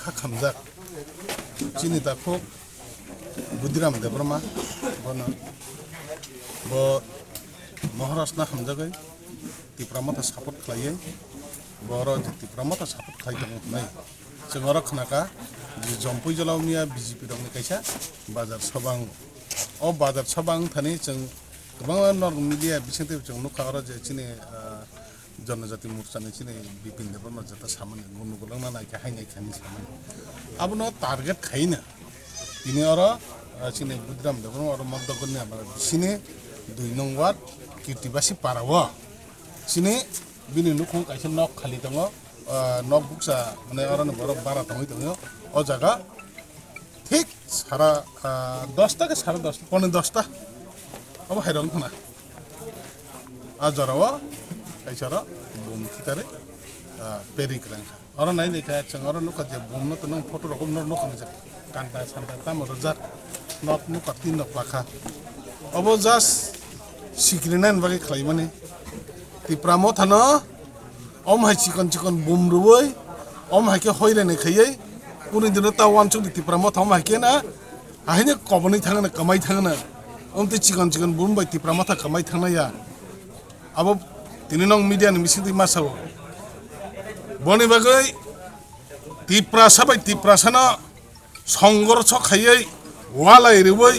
खा खामजाक chini dakhok Budiram Debrama bono bo Maharashtra hamjagai tipramata support khlaiye boro tipramata support khlai dong nai sengora khnaka ji jompui jalawniya BJP rokni kaisa bazar sabang o bazar sabang thani jeng gobang nor media bisingte jeng nukha aro je chini जनजाति मोर्चा ने चिने बिपिन देवबर्मा जता सामान्य गुनुगुलांना नायका हाइनाय खानि सामान्य आबनो target खाइना तिनी अरो चिने बुद्राम देवबर्मा अरो मगदगनि आबा सिने 2 नं वार्ड कीर्तिबासी पाराव सिने बिनि नुखौ काइसे नक खालि दङ नक बुक्सा माने अरन बर बारा दङै दङ अ जागा ठीक सारा 10 टा के 10:30 पौने 10 टा अब हाइरन खना आ जरावा kaisara bom kitare peri krangka oro nai ne ka changaro nuka je bom no to nang photo rokom no no kana kanta santa tam rojar nok nu katin nok lakha obo jas sikrinan bagi khlai mane tipramo thano om hai chikon chikon bom ruoi om hai ke hoire ne khayai kuni dino ta wan chung tipramo thom hai ke na ahine koboni thangna kamai thangna om te chikon chikon bom bai tipramo tha kamai thangna ya abo tini nong media ni mising ti masaw boni bagai tiprasa bai tiprasana সংঘর্ষ খাইয়ে ওয়ালাই রেবই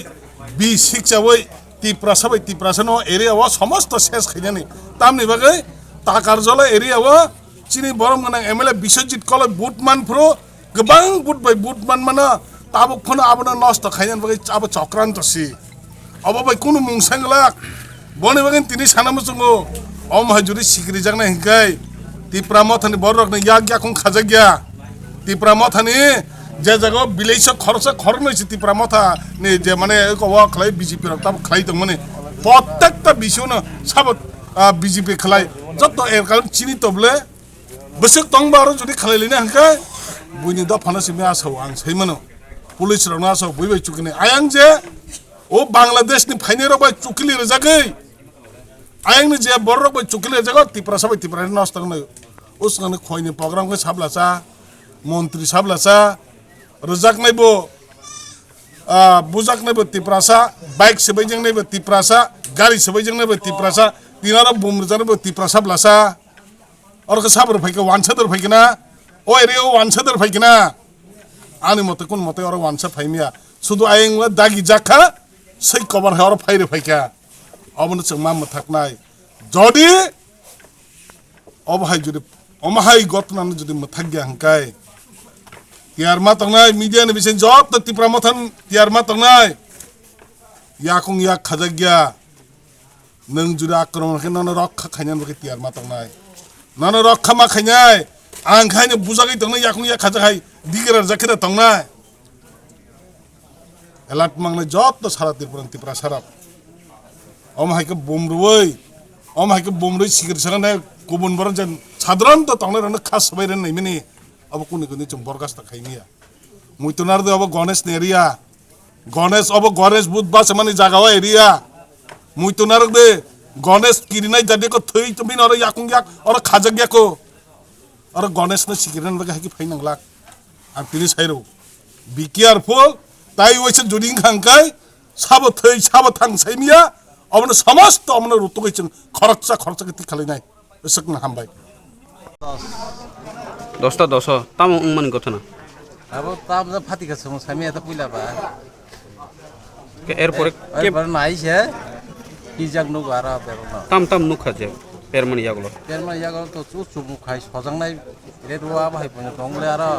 B শিক্ষাবই Tiprasa bai tiprasano area ওয়া সমস্ত শেষ খাইজানি তামনি বাগে টাকার জলে area ওয়া চিনি বরম গনা এমএলএ বিশ্বজিৎ কলে বুটমান প্রো গোবাং বুট bai বুটমান মানা তাবুক ফনা আবনা নষ্ট খাইজান বাগে আব চক্রান্ত সি অব bai কোন মুংসাংলাক বনি বাগে তিনি সানামসঙ্গো om hajuri sikri jagna hingkai tipramothani borok ne yak yakung khajagya tipramothani je jago bileisa khorsa khornoi si tipramotha ne je mane ko wa khlai BJP rok tab khlai dong mane prottekta bishono sabot BJP khlai jotto er kaun chini toble besok tongbaro jodi khlai lene hingkai buini da phana simi asau ang saimano police rok na asau buibai chukine ayang je o bangladesh ni phainero bai chukili rejagai ayang ni je borok bai chukile jago tiprasa bai tipra nast nai usngane khoine program ko sablasa মন্ত্রী সাবলাসা রজাক নাইবো বুজাক নাইবো Tiprasa bike সেবাইজং নাইবো Tiprasa গাড়ি সেবাইজং নাইবো তিপ্রাসা তিনারা বুমরজানবো তিপ্রাসা ব্লাসা অরকে সাবর ফাইকে ওয়ানসাদর ফাইকেনা ও area ওয়ানসাদর ফাইকেনা আনি মতে কোন মতে or ওয়ানসা ফাইমিয়া শুধু আইংলা দাগি জাখা সেই cover হয় অর ফাইরে ফাইকা অবন চংমা মথাকনাই যদি অবহাই যদি অমাহাই গতনান যদি মথাগিয়া হাঙ্কাই tiar matangnai media ni bisen job ta tipramothan tiar matangnai yakung yak khajagya nang jura akron ke nana rakha khainan bake tiar matangnai nana rakha ma khainai ang khaine bujagai tangnai yakung yak khajagai digerar jakhira tangnai elat mangne job ta sara tirpuran tipra sarap om haike bomruoi om haike bomroi sigir saranai kubun baran jan sadran ta tangnai ran khas bairen nai mini अब कुनै कुनै चुम बरगास त खाइनिया मुइतनार दे अब Ganesh area Ganesh अब गणेश बुधबार समानि जागावा area मुइतनार दे गणेश किरिनाय जादे को थै तमिन और याकुं याक और खाजग याको और गणेश न सिकिरन बगे हाकि फाइनांगला आं तिनि साइरो बी केयारफुल ताइ वइसे जुदिं खांकाय साब थै साब थां साइमिया अबन समस्त अमन रुतुगै जों खरचा के ति खालायनाय सकना हामबाय 10টা 10 তাম উংমান গথনা আবো তাম যা ফাতি গেছে মো সামিয়া তা পুইলা বা কে এরপরে কে বার নাইছে কি জাগ নু আরা পেরনা তাম নুখা যে পেরমানি ইয়াগুলো তো চু চু খাই সজাংনাই রে রুয়া বাহাই পনে দংলে আরা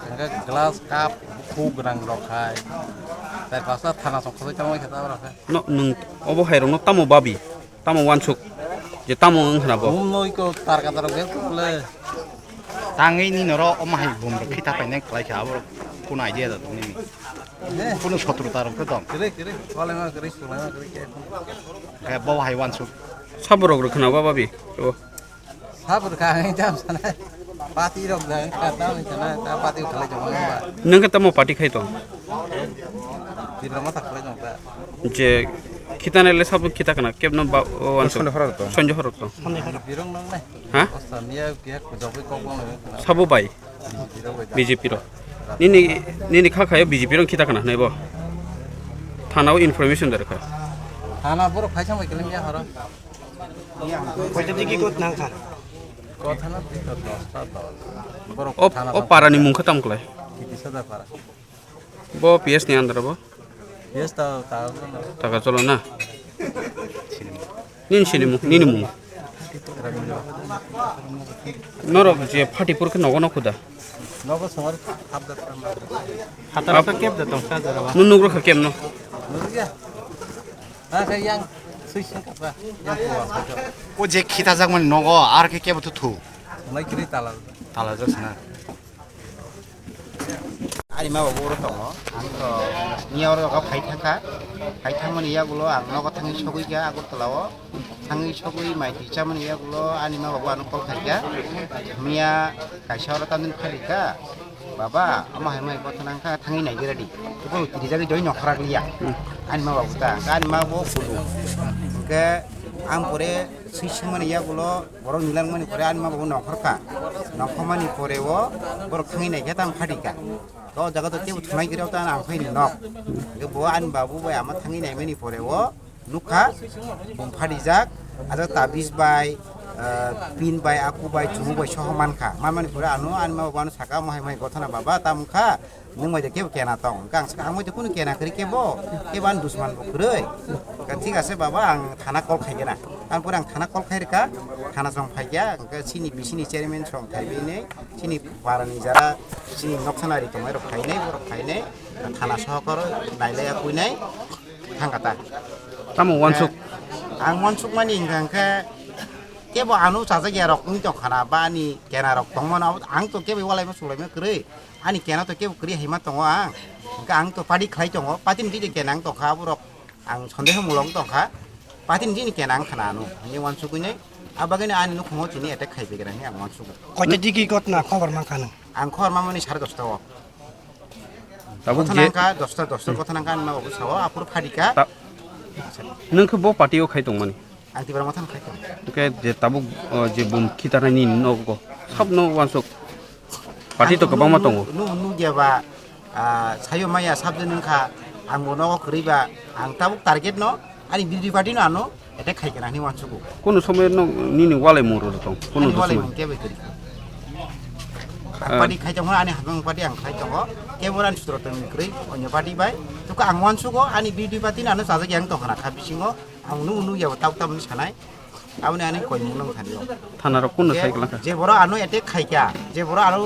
এঙ্গা গ্লাস কাপ খু গ্রাং রখাই তাই পাসা থানা সকলে তামাই খেতা রাখা ন নুং অবো হাইরং তামো বাবি তামো ওয়ানসুক যে তামো হনাবো নই কো তার কাতার গে বলে tangai ni noro omahai bom ro khita paine klai kha abo kono idea da tuni kono shotrota ro dom kire kale ma kire sula ma kire ke ka bo hai wan su সাবরক রখনা বাবি ও sabur ka ngai jam sana pati rok da ka ta ni sana ta pati khale jong ba নঙ্গে তামো পাটি খাইতো tibra ma ta khale jong ta যে খিতানেলে সব খিতা কানা কেবন ওয়ানসুক Sanjay হরত birong nang nai হ্যাঁ samia ke ko jobe ko bong সাবো বাই BJP ro nini khakhayo BJP ro kita kana naibo thanao information darkha থানা বড় খাইছাম কইলে মিয়া হর কয়টা দিকে কত নাং খা কথা না 10টা বড় o parani mungkha tamklai কি সদা পারা bo PS ni andar bo yes ta ta taka cholo na nini mung noro je phati pur ke nogono khuda নব সমর আবদা হাতাটা কেপ দে তং সাজারা nun nugro kha kem no নুরিয়া না কাইয়াং সুইসিং কাপা ইয়াং পুয়া ও যে খিতা জাগমান নগ আর কে কেবত থু নাই কিরি তালা তালা জসনা 아니 마 보러 또 안거 니어로가 파이탕만 이야구로 안너가 탕이 서구이가 아고 떨라워 탕이 서구이 마이 디자만 이야구로 아니 마 바보 안고 갈까 미야 가셔로 따는 팔이까 바바 아마 해마 이거 타난카 탕이 나이게라디 그거 디자기 저희 너커라리야 아니 마 바보다 아니 마 보 풀로 그 암포레 스위치만 이야구로 버럭 밀랑만 이포레 아니 마 바보 너커까 너커만 이포레워 버럭 탕이 나이게 땅 팔이까 또 저것도 띠부 투나이 그려도 안 보이는 너. 그 뭐 안 바보 뭐 아마 탕이 내면이 보래워. 누카 봉파리작 아저 따비스바이 빈바이 아쿠바이 주무바이 쇼만카. 마만이 보래 안노 안마 바는 사가 뭐 하이마이 거타나 바바 따문카. 뭉마이 게 깨나 똥. 강 사가 아무 데 꾸는 깨나 그렇게 뭐 깨반 두스만 뭐 그래. 같이 가서 바바 안 타나 꼴 খাই게나. 안 보랑 타나 꼴 খাই르까. 타나 좀 파이야. 그 신이 비신이 체리면 좀 타이비네. 신이 바라니 자라 신이 녹사나리 또 뭐로 파이네 뭐로 파이네. 타나 서거로 나이래야 꾸이네. 한가다. tamo wansuk 안 원축만이 인간가 깨보 안우 자자기야로 응적 하나 바니 깨나로 동만 앙또 깨비 walai면 술라면 그래. 아니 깨나도 깨보 그리 해마 동안. 그러니까 앙또 바디 khai 정어 바딘 디디 깨낭 또 가부러 앙 선대형 물렁 또 가. 바딘 디니 깨낭 하나노. 니 원축이네. 아바게네 아니 너 고모 지니 에테 খাইবেগেরা নি 앙 원축. কয়টা দিকে কত না খবর মা খান 앙 খর মামনি 10:30 tabuk je কথানাঙ্কা 10টা কথানাঙ্কা আনমা বাবু সাও আপুর ফাডিকা nungkho bo party o khai tongmani আং তিবার মাথান খাইতো ke je tabuk je bum khitara ni nogo sabno wansuk party to kabang ma tongo nu geba sayo maya sabdenunka ang mono koriba ang tabuk target no ani bidi party no ano eta খাইকেনা নি wansugo kono somoy no nini walai moro tong kono ani wale somoy mun kebe keri party খাইতো ani habang party ang খাইতো keburan sutro tong kri onyo party bai tuka ang wansugo ani bidi party ano saja yang to kana khabisingo ang nu ya tauk tam ni sanai awni ani koi mulong thaniyo thanaro kono saikla je boro ano ete খাইকা je boro ano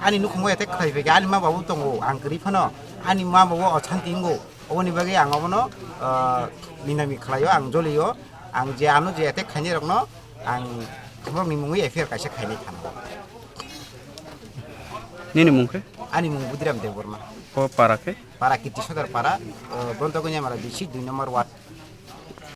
ani nu khmo ete খাইবেগে ani ma babu tongo ang kri phano ani ma babu ochantingo oni bage ang obono minami khlayo ang joliyo ang je ano je ete khani rokno ang khmo ni mungui efer kaise khaini thano nini mungkhe ani mung budiram de borma ko para ke para kiti sodar para bontogonya mara bisi 2 number wat